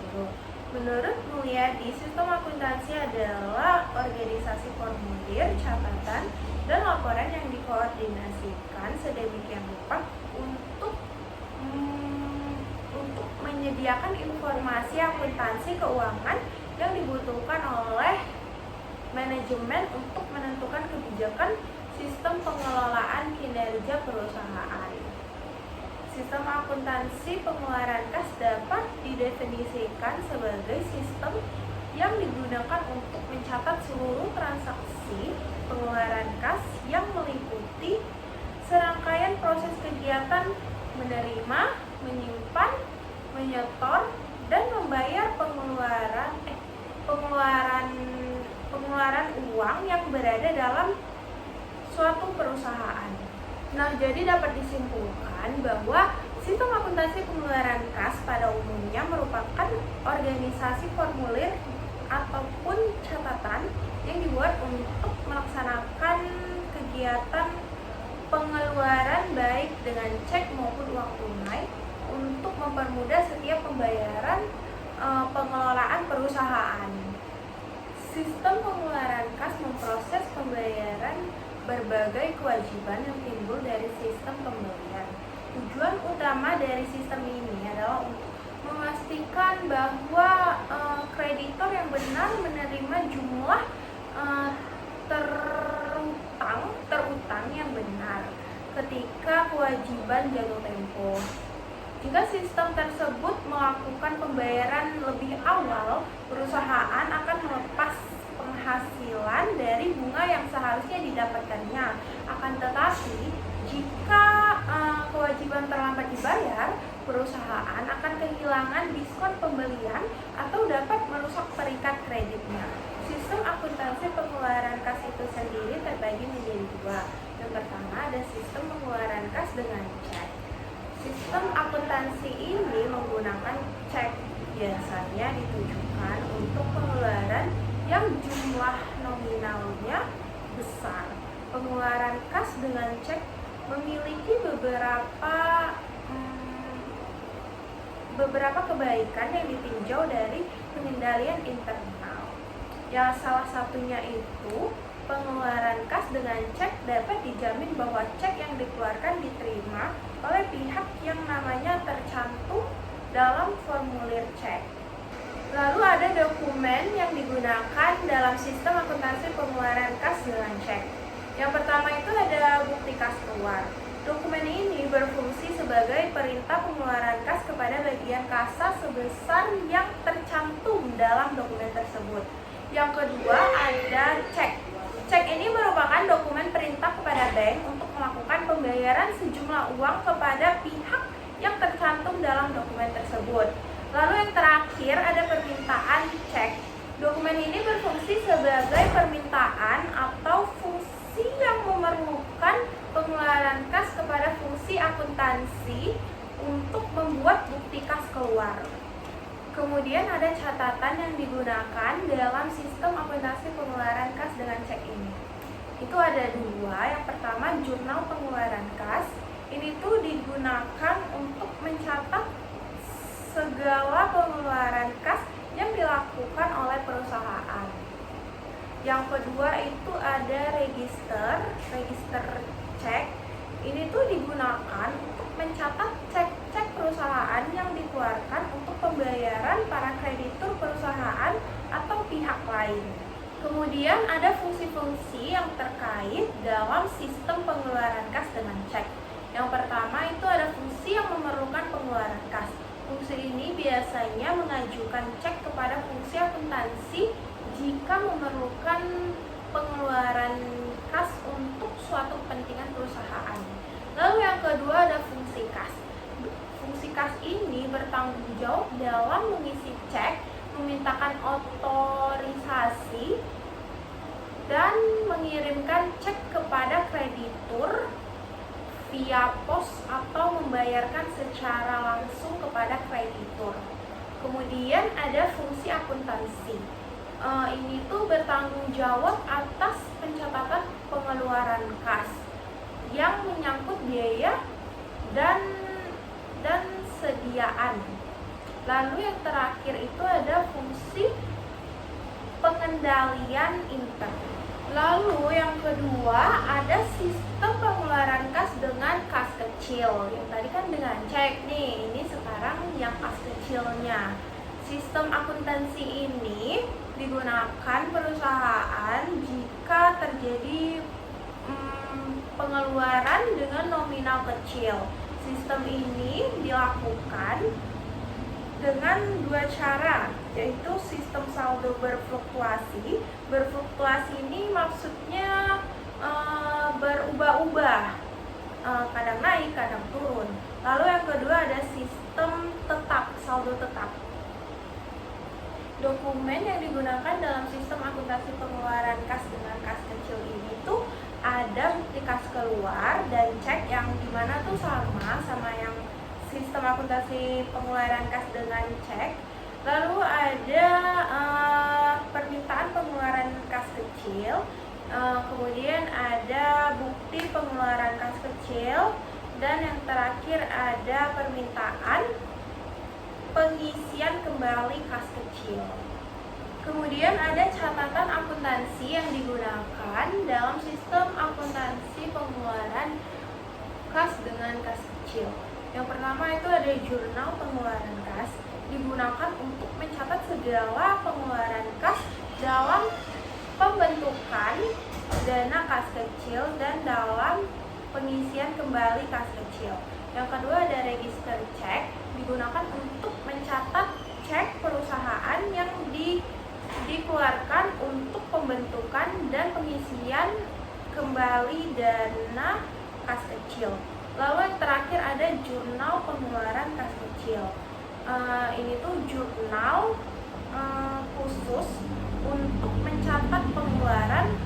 menyeluruh. Menurut Mulyadi, sistem akuntansi adalah organisasi formulir, catatan, dan laporan yang dikoordinasikan sedemikian rupa untuk menyediakan informasi akuntansi keuangan yang dibutuhkan oleh manajemen untuk menentukan kebijakan sistem pengelolaan kinerja perusahaan. Sistem akuntansi pengeluaran kas dapat didefinisikan sebagai sistem yang digunakan untuk mencatat seluruh transaksi pengeluaran kas yang meliputi serangkaian proses kegiatan menerima, menyimpan, menyetor, dan membayar pengeluaran uang yang berada dalam suatu perusahaan. Nah, jadi dapat disimpulkan bahwa sistem akuntansi pengeluaran kas pada umumnya merupakan organisasi formulir ataupun catatan yang dibuat untuk melaksanakan kegiatan pengeluaran baik dengan cek maupun uang tunai untuk mempermudah setiap pembayaran pengelolaan perusahaan. Sistem pengeluaran kas memproses pembayaran berbagai kewajiban yang timbul dari sistem pembelian. Tujuan utama dari sistem ini adalah untuk memastikan bahwa kreditor yang benar menerima jumlah terutang yang benar ketika kewajiban jatuh tempo. Jika sistem tersebut melakukan pembayaran lebih awal, perusahaan akan melepas penghasilan dari bunga yang seharusnya didapatkannya. Akan tetapi, jika kewajiban terlambat dibayar, perusahaan akan kehilangan diskon pembelian atau dapat merusak terikat kreditnya. Sistem akuntansi pengeluaran kas itu sendiri terbagi menjadi dua. Yang pertama ada sistem pengeluaran kas dengan cek. Sistem akuntansi ini menggunakan cek, biasanya ditujukan untuk pengeluaran yang jumlah nominalnya besar. Pengeluaran kas dengan cek memiliki beberapa kebaikan yang ditinjau dari pengendalian internal. Yang salah satunya itu pengeluaran kas dengan cek dapat dijamin bahwa cek yang dikeluarkan diterima oleh pihak yang namanya tercantum dalam formulir cek. Lalu ada dokumen yang digunakan dalam sistem akuntansi pengeluaran kas dengan cek. Yang pertama itu ada bukti kas keluar. Dokumen ini berfungsi sebagai perintah pengeluaran kas kepada bagian kasa sebesar yang tercantum dalam dokumen tersebut. Yang kedua ada cek. Cek ini merupakan dokumen perintah kepada bank untuk melakukan pembayaran sejumlah uang kepada pihak yang tercantum dalam dokumen tersebut. Lalu yang terakhir ada permintaan cek. Dokumen ini berfungsi sebagai permintaan atau fungsi yang memerlukan pengeluaran kas kepada fungsi akuntansi untuk membuat bukti kas keluar. Kemudian ada catatan yang digunakan dalam sistem akuntansi pengeluaran kas dengan cek ini. Itu ada dua. Yang pertama jurnal pengeluaran kas. Ini tuh digunakan untuk mencatat segala pengeluaran kas yang dilakukan oleh perusahaan. Yang kedua itu ada register cek. Ini tuh digunakan untuk mencatat cek perusahaan yang dikeluarkan untuk pembayaran para kreditur perusahaan atau pihak lain. Kemudian ada fungsi-fungsi yang terkait dalam sistem pengeluaran kas dengan cek. Yang pertama itu ada fungsi yang memerlukan pengeluaran kas. Fungsi ini biasanya mengajukan cek kepada fungsi akuntansi jika memerlukan pengeluaran kas untuk suatu kepentingan perusahaan. Lalu yang kedua ada fungsi kas. Fungsi kas ini bertanggung jawab dalam mengisi cek, memintakan otorisasi, dan mengirimkan cek kepada kreditur via pos atau membayarkan secara langsung kepada kreditur. Kemudian ada fungsi akuntansi. Ini tuh bertanggung jawab atas pencatatan pengeluaran kas yang menyangkut biaya dan sediaan. Lalu yang terakhir itu ada fungsi pengendalian intern. Lalu yang kedua ada sistem pengeluaran kas dengan kas kecil. Yang tadi kan dengan cek nih, ini sekarang yang kas kecilnya. Sistem akuntansi ini digunakan perusahaan jika terjadi pengeluaran dengan nominal kecil. Sistem ini dilakukan dengan dua cara, yaitu sistem saldo berfluktuasi. Berfluktuasi ini maksudnya berubah-ubah, kadang naik, kadang turun. Lalu yang kedua ada sistem tetap, saldo tetap. Dokumen yang digunakan dalam sistem akuntansi pengeluaran kas dengan kas kecil ini tuh ada bukti kas keluar dan cek, yang dimana tuh sama yang sistem akuntansi pengeluaran kas dengan cek. Lalu ada permintaan pengeluaran kas kecil, kemudian ada bukti pengeluaran kas kecil, dan yang terakhir ada permintaan pengisian kembali kas kecil. Kemudian ada catatan akuntansi yang digunakan dalam sistem akuntansi pengeluaran kas dengan kas kecil. Yang pertama itu ada jurnal pengeluaran kas, digunakan untuk mencatat segala pengeluaran kas dalam pembentukan dana kas kecil dan dalam pengisian kembali kas kecil. Yang kedua ada register cek, digunakan untuk mencatat cek perusahaan yang dikeluarkan untuk pembentukan dan pengisian kembali dana kas kecil. Lalu yang terakhir ada jurnal pengeluaran kas kecil. Ini tuh jurnal khusus untuk mencatat pengeluaran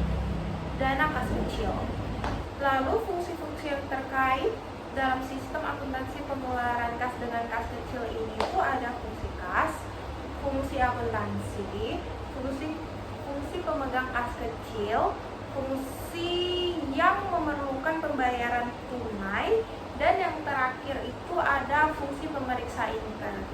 dana kas kecil. Lalu fungsi-fungsi yang terkait dalam sistem akuntansi pengeluaran kas dengan kas kecil ini tuh ada fungsi kas, fungsi akuntansi, fungsi pemegang kas kecil, fungsi yang memerlukan pembayaran tunai, dan yang terakhir itu ada fungsi pemeriksa intern.